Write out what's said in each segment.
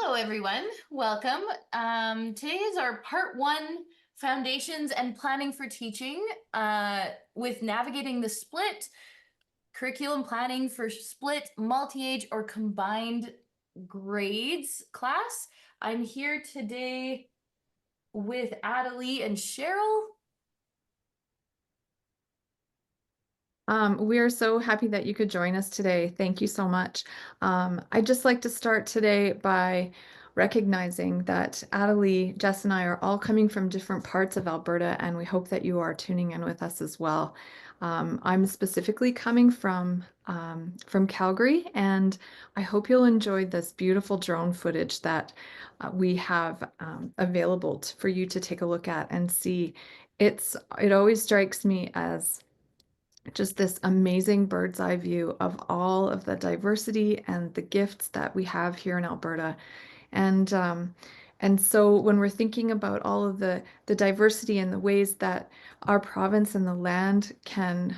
Hello, everyone. Welcome. Today is our part one, Foundations and Planning for Teaching, with navigating the split, curriculum planning for split, multi-age, or combined grades class. I'm here today with Adelie and Cheryl. We are so happy that you could join us today. Thank you so much. I'd just like to start today by recognizing that Adelie, Jess, and I are all coming from different parts of Alberta, and we hope that you are tuning in with us as well. I'm specifically coming from Calgary, and I hope you'll enjoy this beautiful drone footage that we have available for you to take a look at and see. It always strikes me as just this amazing bird's eye view of all of the diversity and the gifts that we have here in Alberta. And and so when we're thinking about all of the diversity and the ways that our province and the land can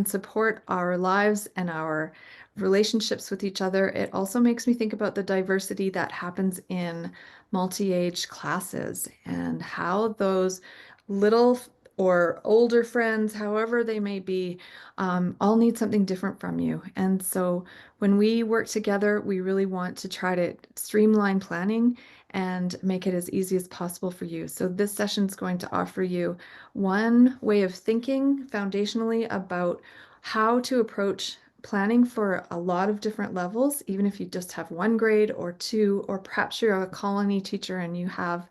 support our lives and our relationships with each other, it also makes me think about the diversity that happens in multi-age classes and how those little or older friends, however they may be, all need something different from you. And so when we work together, we really want to try to streamline planning and make it as easy as possible for you. So this session is going to offer you one way of thinking foundationally about how to approach planning for a lot of different levels, even if you just have one grade or two, or perhaps you're a colony teacher and you have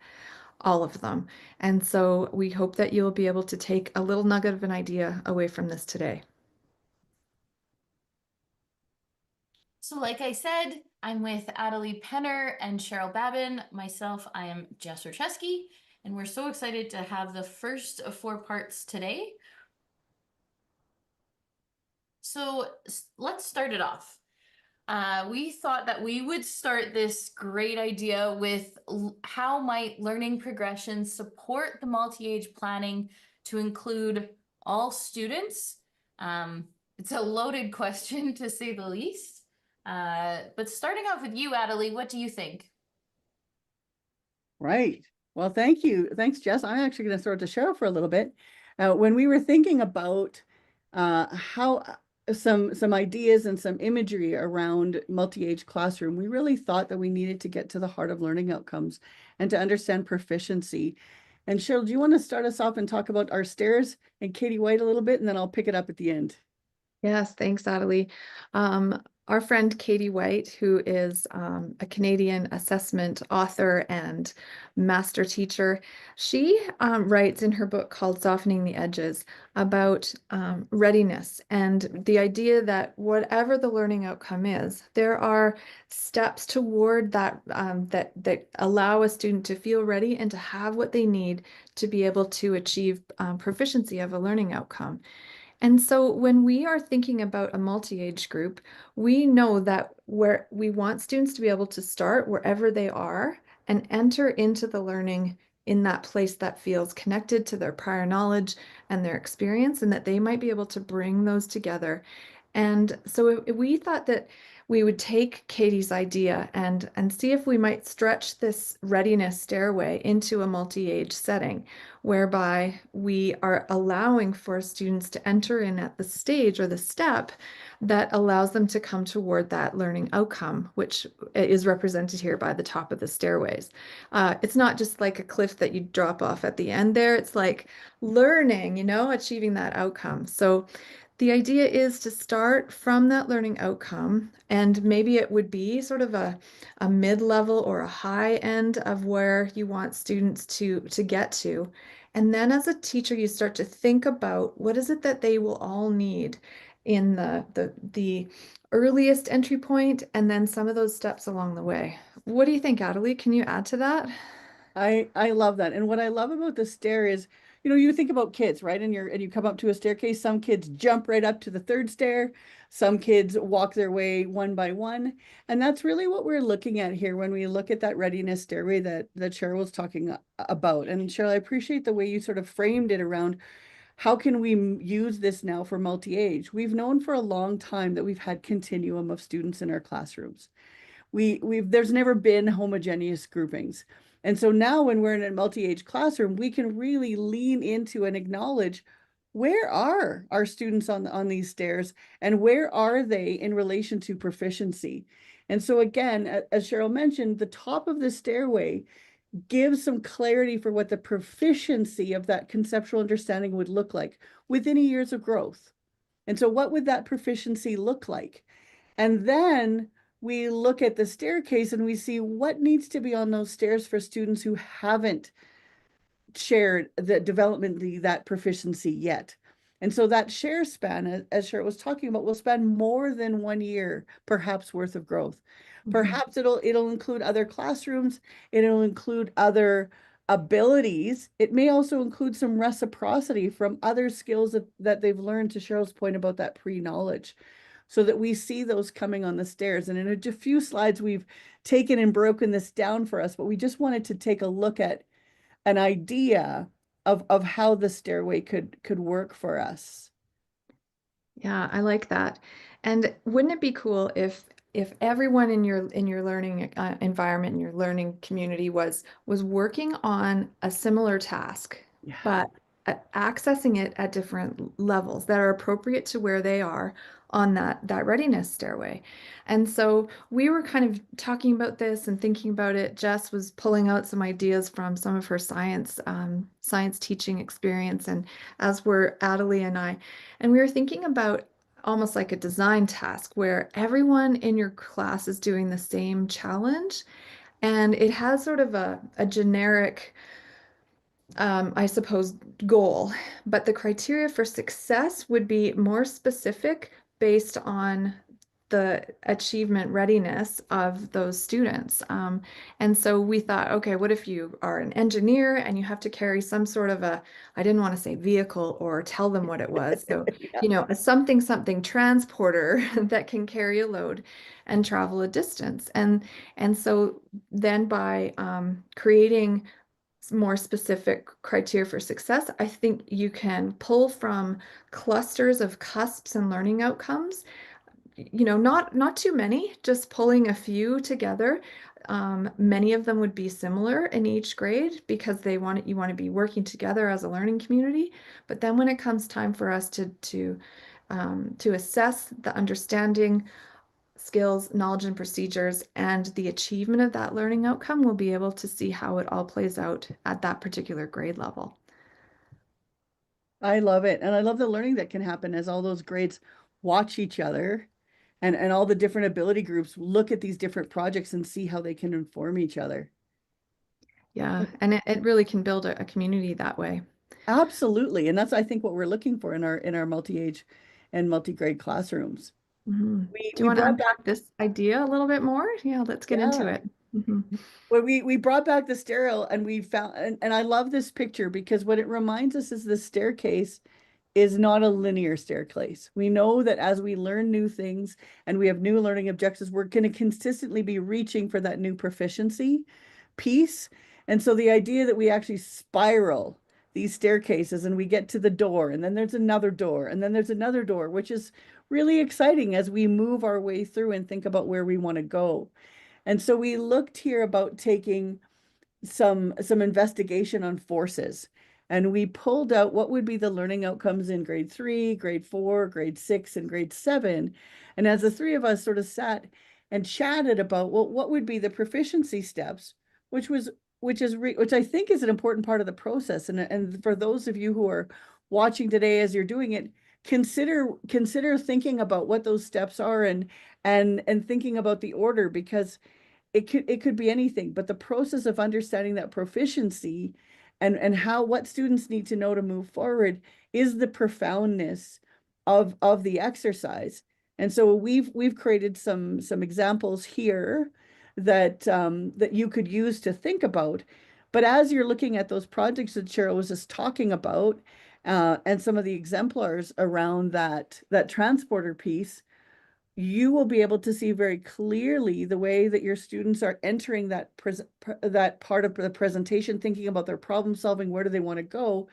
all of them. And so we hope that you'll be able to take a little nugget of an idea away from this today. So, like I said, I'm with Adelie Penner and Cheryl Babin. Myself, I am Jess Orcheski, and we're so excited to have the first of four parts today. So let's start it off. We thought that we would start this great idea with how might learning progressions support the multi-age planning to include all students? It's a loaded question to say the least. But starting off with you, Adelie, what do you think? Right. Well, thank you. Thanks, Jess. I'm actually going to throw it to Cheryl for a little bit. When we were thinking about how some ideas and some imagery around multi-age classroom, we really thought that we needed to get to the heart of learning outcomes and to understand proficiency. And Cheryl, do you want to start us off and talk about our stairs and Katie White a little bit, and then I'll pick it up at the end. Yes, thanks, Adelie. Our friend Katie White, who is a Canadian assessment author and master teacher, she writes in her book called Softening the Edges about readiness and the idea that whatever the learning outcome is, there are steps toward that allow a student to feel ready and to have what they need to be able to achieve proficiency of a learning outcome. And so when we are thinking about a multi-age group, we know that where we want students to be able to start wherever they are and enter into the learning in that place that feels connected to their prior knowledge and their experience, and that they might be able to bring those together. And so we thought that we would take Katie's idea and see if we might stretch this readiness stairway into a multi-age setting, whereby we are allowing for students to enter in at the stage or the step that allows them to come toward that learning outcome, which is represented here by the top of the stairways. It's not just like a cliff that you drop off at the end there. It's like learning, achieving that outcome. So the idea is to start from that learning outcome, and maybe it would be sort of a mid-level or a high end of where you want students to get to. And then as a teacher, you start to think about what is it that they will all need in the earliest entry point, and then some of those steps along the way. What do you think, Adelie? Can you add to that? I love that. And what I love about the stair is, you think about kids, right? And you come up to a staircase. Some kids jump right up to the third stair. Some kids walk their way one by one. And that's really what we're looking at here when we look at that readiness stairway that Cheryl was talking about. And Cheryl, I appreciate the way you sort of framed it around how can we use this now for multi-age? We've known for a long time that we've had continuum of students in our classrooms. there's never been homogeneous groupings. And so now when we're in a multi-age classroom, we can really lean into and acknowledge where are our students on these stairs and where are they in relation to proficiency. And so again, as Cheryl mentioned, the top of the stairway gives some clarity for what the proficiency of that conceptual understanding would look like within a years of growth. And so what would that proficiency look like? And then we look at the staircase and we see what needs to be on those stairs for students who haven't shared the development, that proficiency yet. And so that share span, as Cheryl was talking about, will span more than 1 year, perhaps, worth of growth. Perhaps it'll include other classrooms, it'll include other abilities. It may also include some reciprocity from other skills that they've learned, to Cheryl's point about that pre-knowledge, so that we see those coming on the stairs. And in a few slides, we've taken and broken this down for us, but we just wanted to take a look at an idea of how the stairway could work for us. Yeah, I like that. And wouldn't it be cool if everyone in your learning environment, in your learning community was working on a similar task, Yeah. but accessing it at different levels that are appropriate to where they are on that readiness stairway. And so we were kind of talking about this and thinking about it. Jess was pulling out some ideas from some of her science teaching experience, and as were Adelie and I. And we were thinking about almost like a design task where everyone in your class is doing the same challenge. And it has sort of a generic, I suppose, goal. But the criteria for success would be more specific based on the achievement readiness of those students. And so we thought, okay, what if you are an engineer and you have to carry some sort of I didn't want to say vehicle or tell them what it was. So, Yeah. a something transporter that can carry a load and travel a distance. And so then by creating more specific criteria for success, I think you can pull from clusters of cusps and learning outcomes, not too many, just pulling a few together. Many of them would be similar in each grade because you want to be working together as a learning community. But then when it comes time for us to assess the understanding, skills, knowledge, and procedures, and the achievement of that learning outcome, we'll be able to see how it all plays out at that particular grade level. I love it. And I love the learning that can happen as all those grades watch each other, and all the different ability groups look at these different projects and see how they can inform each other. Yeah, and it really can build a community that way. Absolutely. And that's, I think, what we're looking for in our multi-age and multi-grade classrooms. Mhm. We Do you we want to brought back unpack this idea a little bit more? Yeah, let's get into yeah. it. Mhm. Well, we brought back the stereo, and we found, and I love this picture because what it reminds us is the staircase is not a linear staircase. We know that as we learn new things and we have new learning objectives, we're going to consistently be reaching for that new proficiency piece. And so the idea that we actually spiral these staircases and we get to the door, and then there's another door, and then there's another door, which is really exciting as we move our way through and think about where we want to go. And so we looked here about taking some investigation on forces. And we pulled out what would be the learning outcomes in grade 3, grade 4, grade 6, and grade 7. And as the three of us sort of sat and chatted about, well, what would be the proficiency steps, which I think is an important part of the process. And for those of you who are watching today as you're doing it, consider thinking about what those steps are, and thinking about the order, because it could be anything, but the process of understanding that proficiency and what students need to know to move forward is the profoundness of the exercise. And so we've created some examples here that you could use to think about. But as you're looking at those projects that Cheryl was just talking about, and some of the exemplars around that transporter piece, you will be able to see very clearly the way that your students are entering that part of the presentation, thinking about their problem solving, where do they want to go,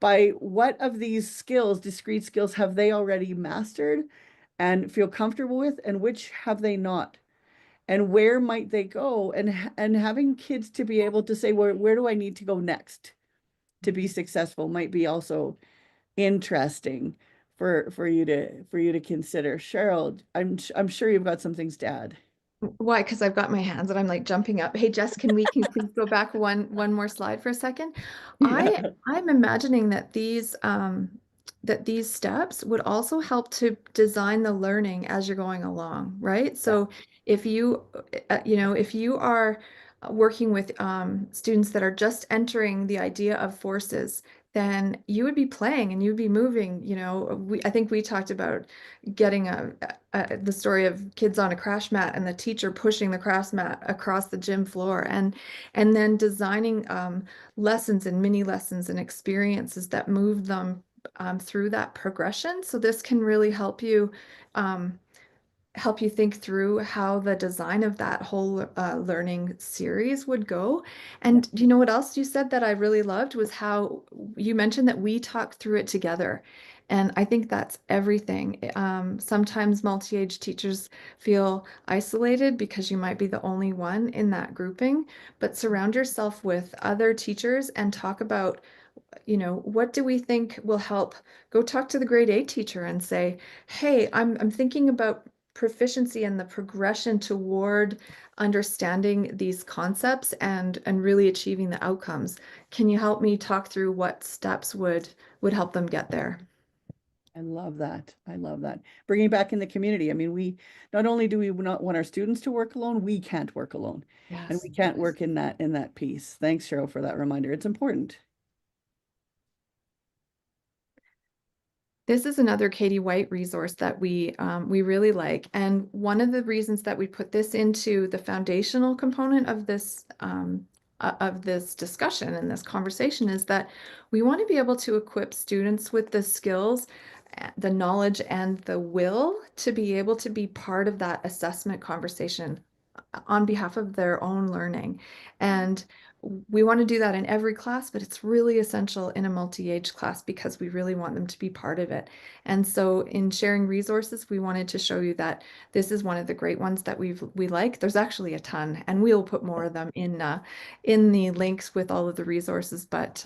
by what of these skills, discrete skills, have they already mastered and feel comfortable with, and which have they not. and where might they go, and having kids to be able to say, where do I need to go next to be successful might be also interesting for you to consider. Cheryl, I'm sure you've got some things to add. Why? Because I've got my hands and I'm like jumping up. Hey, Jess, can please go back one more slide for a second? Yeah. I'm imagining that these steps would also help to design the learning as you're going along, right? Yeah. So if if you are working with students that are just entering the idea of forces, then you would be playing and you'd be moving. I think we talked about getting the story of kids on a crash mat and the teacher pushing the crash mat across the gym floor, and then designing lessons and mini lessons and experiences that move them through that progression. So this can really um, help you think through how the design of that whole learning series would go. Yeah. And you know what else you said that I really loved was how you mentioned that we talk through it together. And I think that's everything. Sometimes multi-age teachers feel isolated because you might be the only one in that grouping, but surround yourself with other teachers and talk about, what do we think will help? Go talk to the grade 8 teacher and say, hey, I'm thinking about proficiency and the progression toward understanding these concepts and really achieving the outcomes. Can you help me talk through what steps would help them get there? I love that. I love that. Bringing back in the community. I mean, we not only do we not want our students to work alone, we can't work alone. And Yes. we can't work in that piece. Thanks, Cheryl, for that reminder. It's important. This is another Katie White resource that we really like. And one of the reasons that we put this into the foundational component of this discussion and this conversation is that we want to be able to equip students with the skills, the knowledge, and the will to be able to be part of that assessment conversation on behalf of their own learning. And we want to do that in every class, but it's really essential in a multi-age class because we really want them to be part of it. And so in sharing resources, we wanted to show you that this is one of the great ones that we like. There's actually a ton, and we'll put more of them in the links with all of the resources, but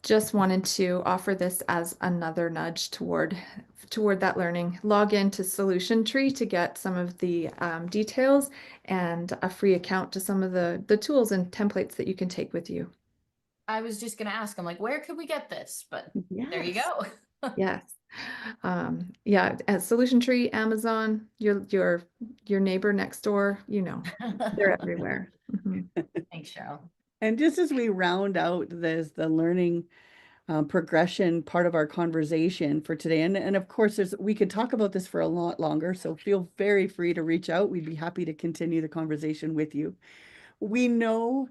just wanted to offer this as another nudge toward that learning. Log into Solution Tree to get some of the details and a free account to some of the tools and templates that you can take with you. I was just gonna ask, I'm like, where could we get this? But there you Yes. go. Yes. Yeah, at Solution Tree, Amazon, your neighbor next door, they're everywhere. Mhm. Thanks, Cheryl. And just as we round out the learning progression part of our conversation for today, and of course, we could talk about this for a lot longer, so feel very free to reach out. We'd be happy to continue the conversation with you. We know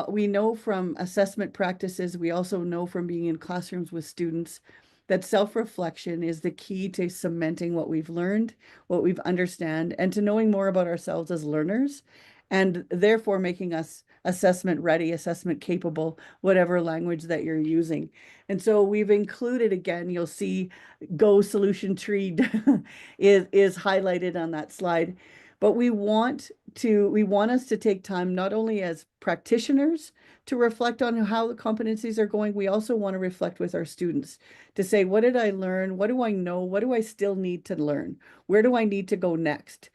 we know from assessment practices, we also know from being in classrooms with students that self-reflection is the key to cementing what we've learned, what we've understand, and to knowing more about ourselves as learners, and therefore making us assessment ready, assessment capable, whatever language that you're using. And so we've included, again, you'll see Go Solution Tree is highlighted on that slide. But we want us to take time not only as practitioners to reflect on how the competencies are going, we also want to reflect with our students to say, what did I learn? What do I know? What do I still need to learn? Where do I need to go next?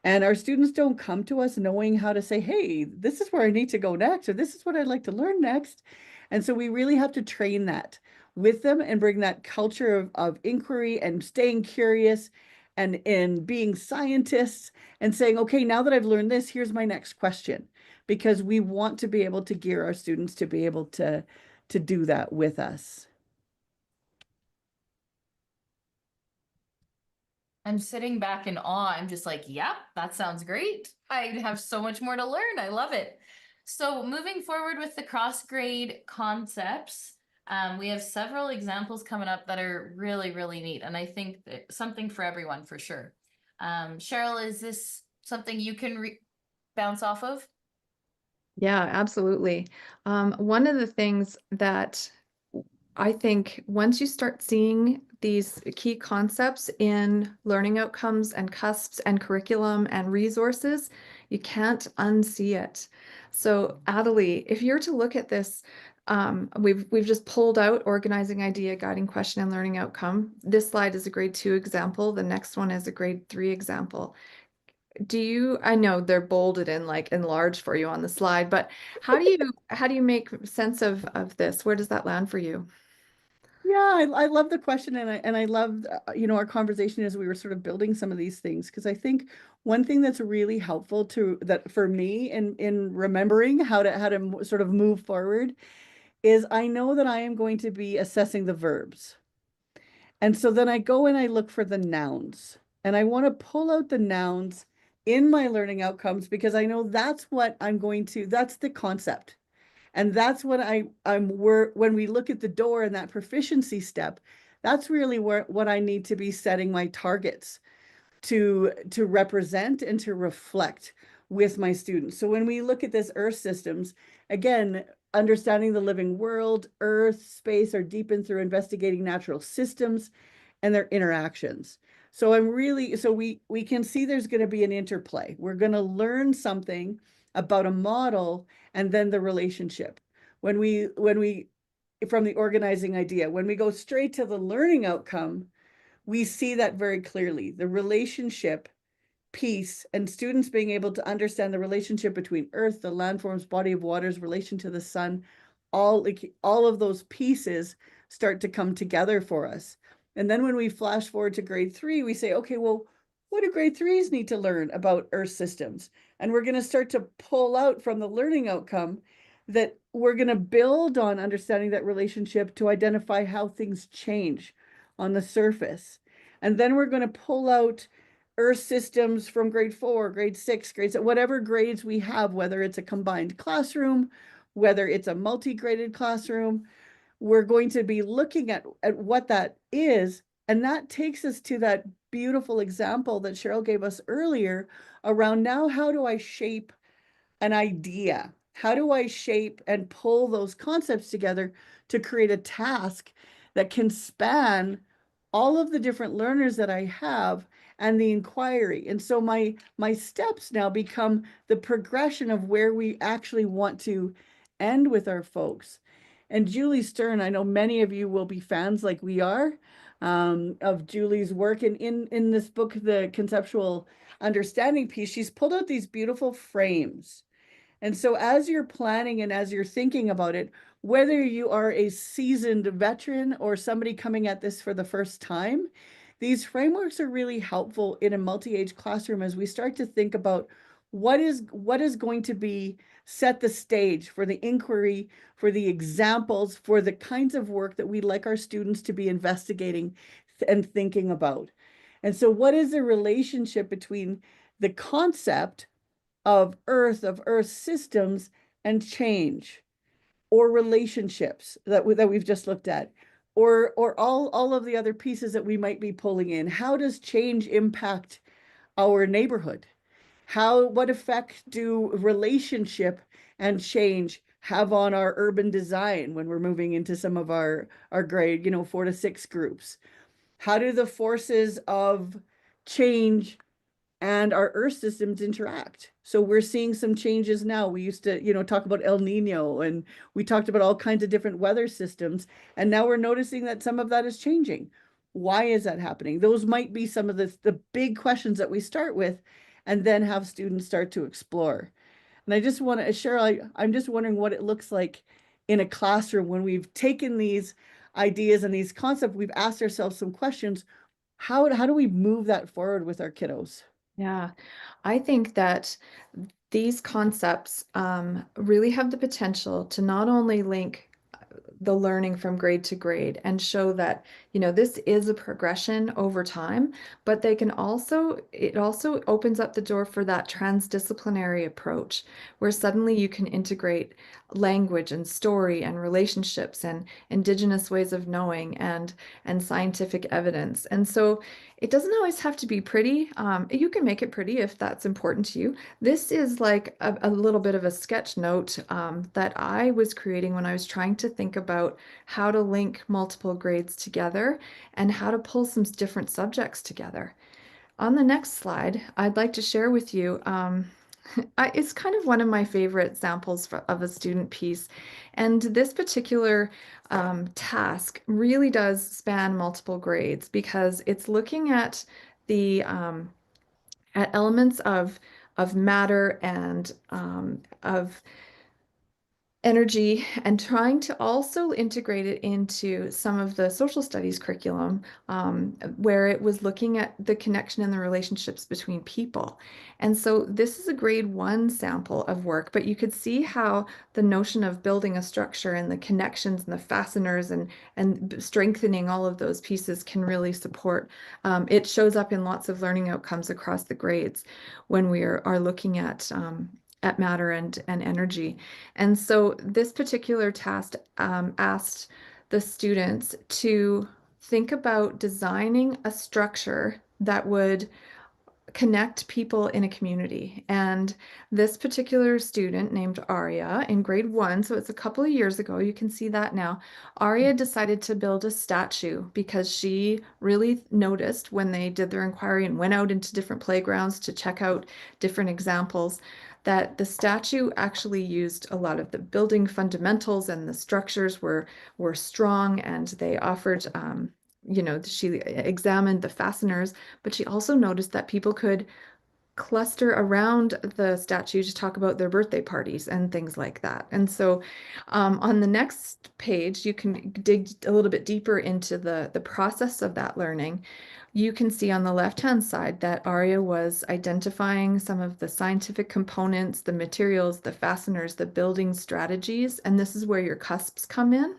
And our students don't come to us knowing how to say, hey, this is where I need to go next, or this is what I'd like to learn next. And so we really have to train that with them and bring that culture of inquiry and staying curious and being scientists and saying, okay, now that I've learned this, here's my next question. Because we want to be able to gear our students to be able to do that with us. I'm sitting back in awe. I'm just like, yep, that sounds great. I have so much more to learn. I love it. So moving forward with the cross grade concepts, we have several examples coming up that are really, really neat. And I think that something for everyone for sure. Cheryl, is this something you can bounce off of? Yeah, absolutely. One of the things that I think once you start seeing these key concepts in learning outcomes and cusps and curriculum and resources, you can't unsee it. So Adelie, if you're to look at this, we've just pulled out organizing idea, guiding question, and learning outcome. This slide is a grade 2 example. The next one is a grade 3 example. I know they're bolded and like enlarged for you on the slide, but how do you make sense of this? Where does that land for you? Yeah, I love the question, and I love our conversation as we were sort of building some of these things, because I think one thing that's really helpful to that for me in remembering how to sort of move forward is I know that I am going to be assessing the verbs. And so then I go and I look for the nouns, and I want to pull out the nouns in my learning outcomes because I know that's what that's the concept. And that's what when we look at the door and that proficiency step, that's really what I need to be setting my targets to represent and to reflect with my students. So when we look at this earth systems, again, understanding the living world, earth, space are deepened through investigating natural systems and their interactions. So we can see there's going to be an interplay. We're going to learn something about a model and then the relationship. When we from the organizing idea, when we go straight to the learning outcome, we see that very clearly. The relationship piece and students being able to understand the relationship between earth, the landforms, body of waters, relation to the sun, all of those pieces start to come together for us. And then when we flash forward to grade 3, we say, okay, well, what do grade 3s need to learn about earth systems? And we're going to start to pull out from the learning outcome that we're going to build on understanding that relationship to identify how things change on the surface. And then we're going to pull out earth systems from grade 4, grade 6, grade 7, whatever grades we have, whether it's a combined classroom, whether it's a multi-graded classroom, we're going to be looking at what that is. And that takes us to that beautiful example that Cheryl gave us earlier around now, how do I shape an idea? How do I shape and pull those concepts together to create a task that can span all of the different learners that I have and the inquiry? And so my steps now become the progression of where we actually want to end with our folks. And Julie Stern, I know many of you will be fans like we are of Julie's work. And in this book, the conceptual understanding piece, she's pulled out these beautiful frames. And so as you're planning and as you're thinking about it, whether you are a seasoned veteran or somebody coming at this for the first time, these frameworks are really helpful in a multi-age classroom as we start to think about what is going to be set the stage for the inquiry, for the examples, for the kinds of work that we'd like our students to be investigating and thinking about. And so what is the relationship between the concept of earth systems and change, or relationships that we've just looked at, or all of the other pieces that we might be pulling in? How does change impact our neighborhood? What effect do relationship and change have on our urban design when we're moving into some of our grade 4 to 6 groups? How do the forces of change and our earth systems interact? So we're seeing some changes now. We used to, talk about El Nino, and we talked about all kinds of different weather systems. And now we're noticing that some of that is changing. Why is that happening? Those might be some of the big questions that we start with and then have students start to explore. And I just want to, Cheryl, I'm just wondering what it looks like in a classroom when we've taken these ideas and these concepts, we've asked ourselves some questions. How do we move that forward with our kiddos? Yeah, I think that these concepts really have the potential to not only link the learning from grade to grade and show that, this is a progression over time, but it also opens up the door for that transdisciplinary approach where suddenly you can integrate language and story and relationships and indigenous ways of knowing and scientific evidence. And so it doesn't always have to be pretty. You can make it pretty if that's important to you. This is like a little bit of a sketch note that I was creating when I was trying to think about how to link multiple grades together and how to pull some different subjects together. On the next slide, I'd like to share with you, it's kind of one of my favorite examples of a student piece. And this particular task really does span multiple grades because it's looking at the at elements of matter and of energy and trying to also integrate it into some of the social studies curriculum where it was looking at the connection and the relationships between people. And so this is a grade 1 sample of work, but you could see how the notion of building a structure and the connections and the fasteners and strengthening all of those pieces can really support. It shows up in lots of learning outcomes across the grades when we are looking at matter and energy. And so this particular task asked the students to think about designing a structure that would connect people in a community. And this particular student named Aria in grade 1, so it's a couple of years ago, you can see that now, Aria decided to build a statue because she really noticed when they did their inquiry and went out into different playgrounds to check out different examples that the statue actually used a lot of the building fundamentals and the structures were strong and they offered she examined the fasteners, but she also noticed that people could cluster around the statue to talk about their birthday parties and things like that. And so on the next page, you can dig a little bit deeper into the process of that learning. You can see on the left-hand side that Aria was identifying some of the scientific components, the materials, the fasteners, the building strategies, and this is where your cusps come in.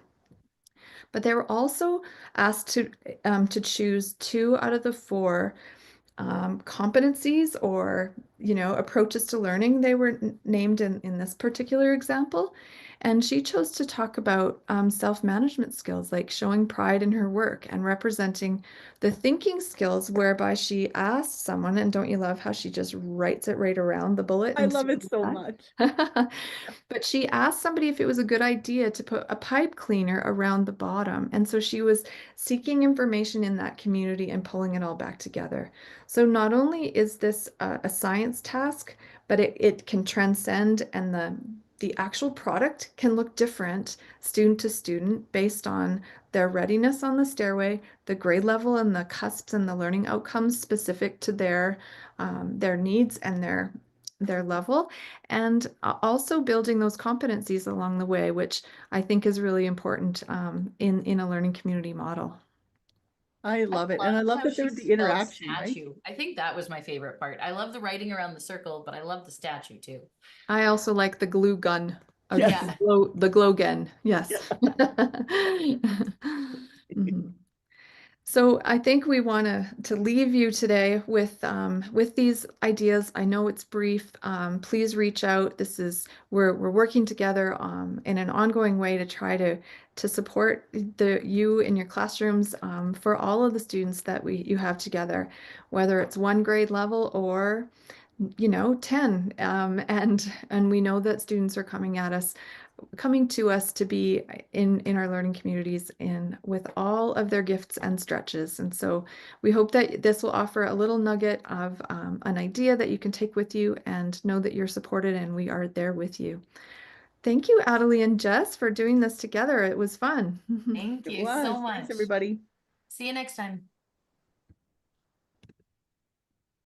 But they were also asked to choose 2 out of the 4 competencies or approaches to learning they were named in this particular example. And she chose to talk about self-management skills like showing pride in her work and representing the thinking skills whereby she asked someone, and don't you love how she just writes it right around the bullet I love it instead so of much. that? But she asked somebody if it was a good idea to put a pipe cleaner around the bottom. And so she was seeking information in that community and pulling it all back together. So not only is this a science task, but it can transcend and the actual product can look different student to student based on their readiness on the stairway, the grade level and the cusps and the learning outcomes specific to their needs and their level, and also building those competencies along the way, which I think is really important in a learning community model. I love it. And I Loved love how that she there's the spelled interaction, right? statue. I think that was my favorite part. I love the writing around the circle, but I love the statue too. I also like the glue gun or Yes. Yeah. the glow gun. Yes. Mhm. So I think we want to leave you today with these ideas. I know it's brief. Please reach out. We're working together in an ongoing way to try to support you in your classrooms for all of the students that you have together, whether it's 1 grade level or 10. And we know that students are coming to us to be in our learning communities in with all of their gifts and stretches. And so we hope that this will offer a little nugget of an idea that you can take with you and know that you're supported and we are there with you. Thank you, Adelie and Jess, for doing this together. It was fun. Thank It you so was. Thanks, much. everybody. See you next time.